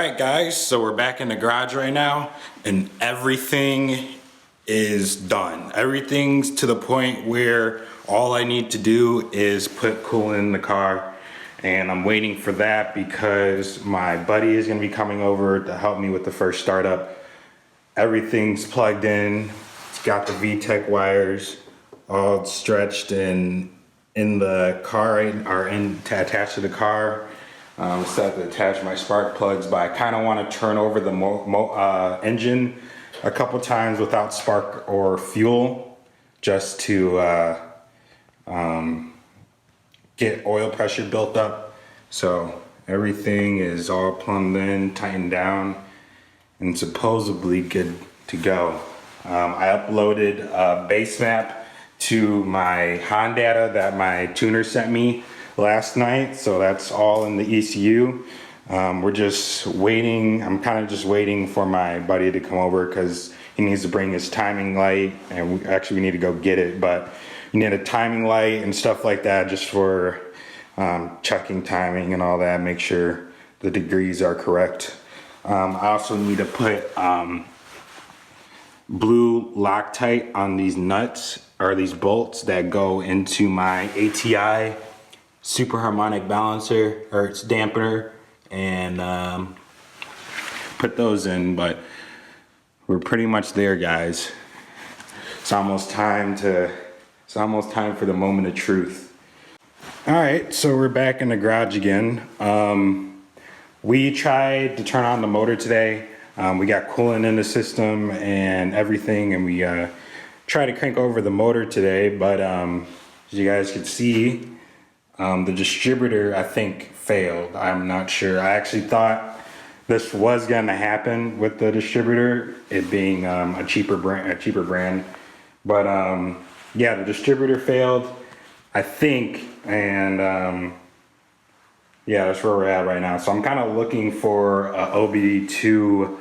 Alright guys, so we're back in the garage right now and everything is done. Everything's to the point where all I need to do is put coolant in the car, and I'm waiting for that because my buddy is going to be coming over to help me with the first startup. Everything's plugged in. It's got the VTEC wires all stretched and in the car or attached to the car. Set to attach my spark plugs, but I kind of want to turn over the engine a couple times without spark or fuel, just to get oil pressure built up. So everything is all plumbed in, tightened down, and supposedly good to go. I uploaded a base map to my Honda that my tuner sent me last night, so that's all in the ECU. We're just waiting. I'm kind of just waiting for my buddy to come over because he needs to bring his timing light, and we need to go get it, but you need a timing light and stuff like that just for checking timing and all that, make sure the degrees are correct. I also need to put blue Loctite on these nuts or these bolts that go into my ATI super harmonic balancer or its dampener, and put those in. But we're pretty much there, guys. It's almost time for the moment of truth. All right, so we're back in the garage again. We tried to turn on the motor today. We got coolant in the system and everything, and we tried to crank over the motor today, but as you guys can see, the distributor, I think, failed. I'm not sure. I actually thought this was going to happen with the distributor, it being a cheaper brand. But yeah, the distributor failed, I think, and yeah, that's where we're at right now. So I'm kind of looking for a OBD2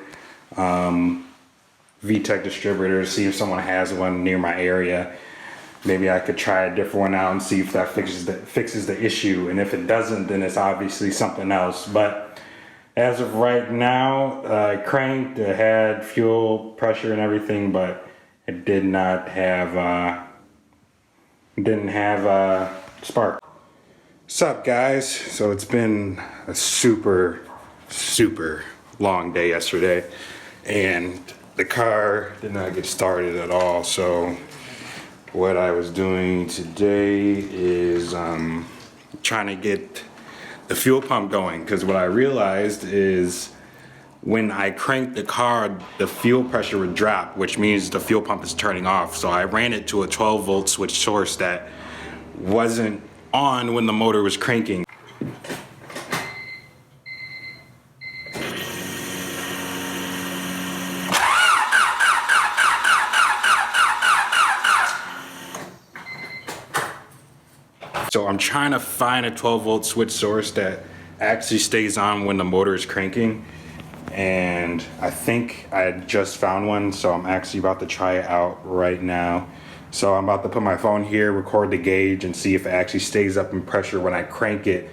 VTEC distributor, see if someone has one near my area. Maybe I could try a different one out and see if that fixes the issue. And if it doesn't, then it's obviously something else. But as of right now, I cranked, it had fuel pressure and everything, but it did not have, spark. What's up, guys? So it's been a super long day yesterday, and the car did not get started at all. So what I was doing today is trying to get the fuel pump going, because what I realized is when I cranked the car, the fuel pressure would drop, which means the fuel pump is turning off. So I ran it to a 12-volt switch source that wasn't on when the motor was cranking. So I'm trying to find a 12-volt switch source that actually stays on when the motor is cranking, and I think I just found one, so I'm actually about to try it out right now. So I'm about to put my phone here, record the gauge, and see if it actually stays up in pressure when I crank it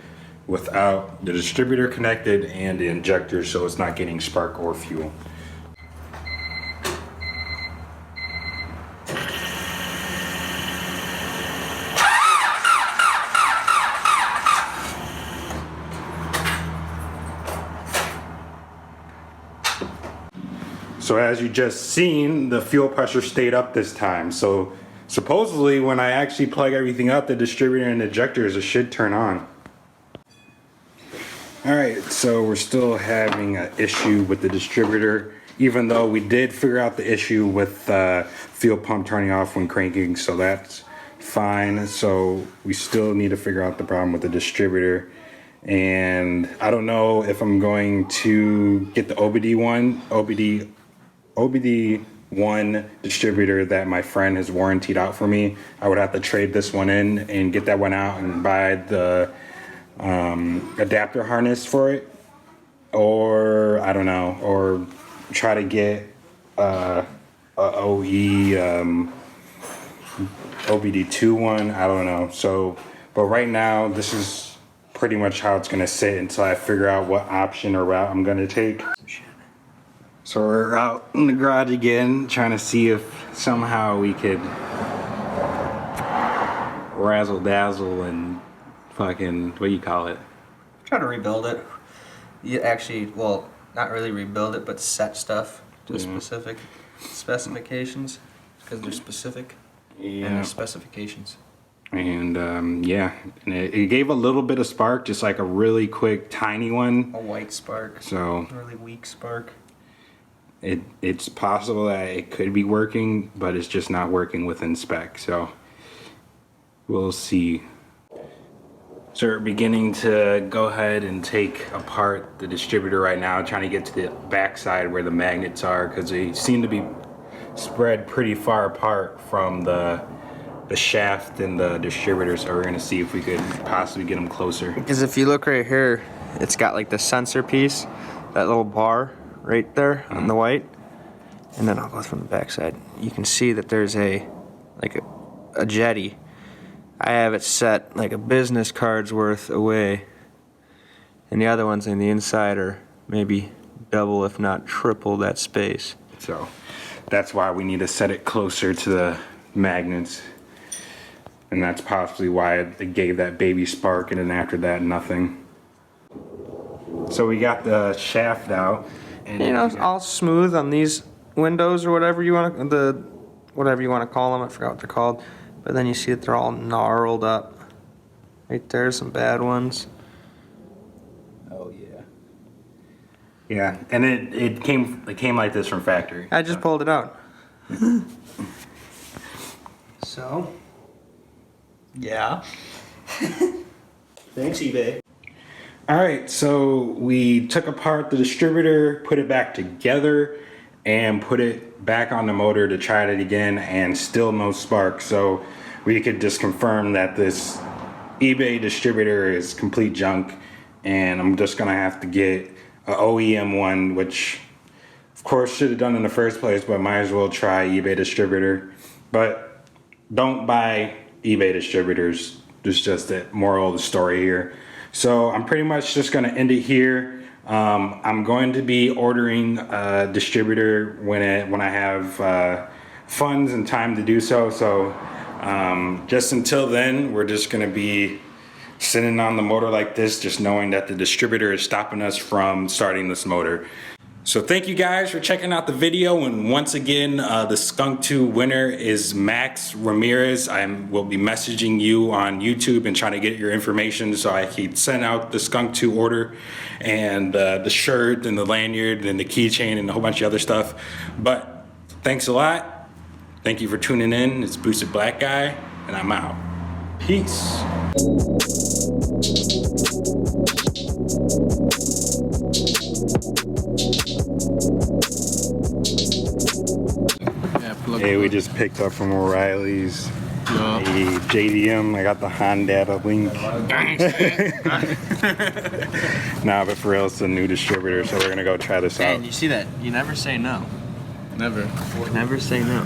without the distributor connected and the injector, so it's not getting spark or fuel. So as you just seen, the fuel pressure stayed up this time. So supposedly when I actually plug everything up, the distributor and injectors should turn on. All right, so we're still having an issue with the distributor, even though we did figure out the issue with the fuel pump turning off when cranking, so that's fine. So we still need to figure out the problem with the distributor. And I don't know if I'm going to get the OBD1 distributor that my friend has warrantied out for me. I would have to trade this one in and get that one out and buy the adapter harness for it, or I don't know, or try to get OBD2 one. I don't know. So, but right now this is pretty much how it's gonna sit until I figure out what option or route I'm gonna take. So we're out in the garage again, trying to see if somehow we could razzle dazzle and fucking, what do you call it? Try to rebuild it. You actually, well, not really rebuild it, but set stuff to specific specifications, because they're specific and they're specifications. And yeah, and it gave a little bit of spark, just like a really quick, tiny one. A white spark. So a really weak spark. It's possible that it could be working, but it's just not working within spec. So we'll see. So we're beginning to go ahead and take apart the distributor right now, trying to get to the backside where the magnets are, because they seem to be spread pretty far apart from the shaft and the distributor. So we're gonna see if we could possibly get them closer. Because if you look right here, it's got like the sensor piece, that little bar right there on the white, and then I'll go from the backside. You can see that there's a jetty. I have it set like a business card's worth away, and the other ones on the inside are maybe double if not triple that space. So that's why we need to set it closer to the magnets, and that's possibly why it gave that baby spark, and then after that nothing. So we got the shaft out, and you know, all smooth on these windows or whatever you want to, whatever you want to call them. I forgot what they're called. But then you see that they're all gnarled up. Right there, some bad ones. Oh yeah. Yeah, and it came like this from factory. I just pulled it out. So, yeah. Thanks, eBay. All right, so we took apart the distributor, put it back together, and put it back on the motor to try it again, and still no spark. So we could just confirm that this eBay distributor is complete junk, and I'm just gonna have to get an OEM one, which of course should have done in the first place, but might as well try eBay distributor. But don't buy eBay distributors. It's just the moral of the story here. So I'm pretty much just gonna end it here. I'm going to be ordering a distributor when I have funds and time to do so. So just until then, we're just gonna be sitting on the motor like this, just knowing that the distributor is stopping us from starting this motor. So thank you guys for checking out the video, and once again, the Skunk 2 winner is Max Ramirez. I will be messaging you on YouTube and trying to get your information so I can send out the Skunk 2 order, and the shirt and the lanyard and the keychain and a whole bunch of other stuff. But thanks a lot. Thank you for tuning in. It's Boosted Black Guy, and I'm out. Peace. Hey, we just picked up from O'Reilly's a JDM. I got the Honda link. Nah, but for real, it's a new distributor, so we're gonna go try this out. And you see that? You never say no. Never. Never say no.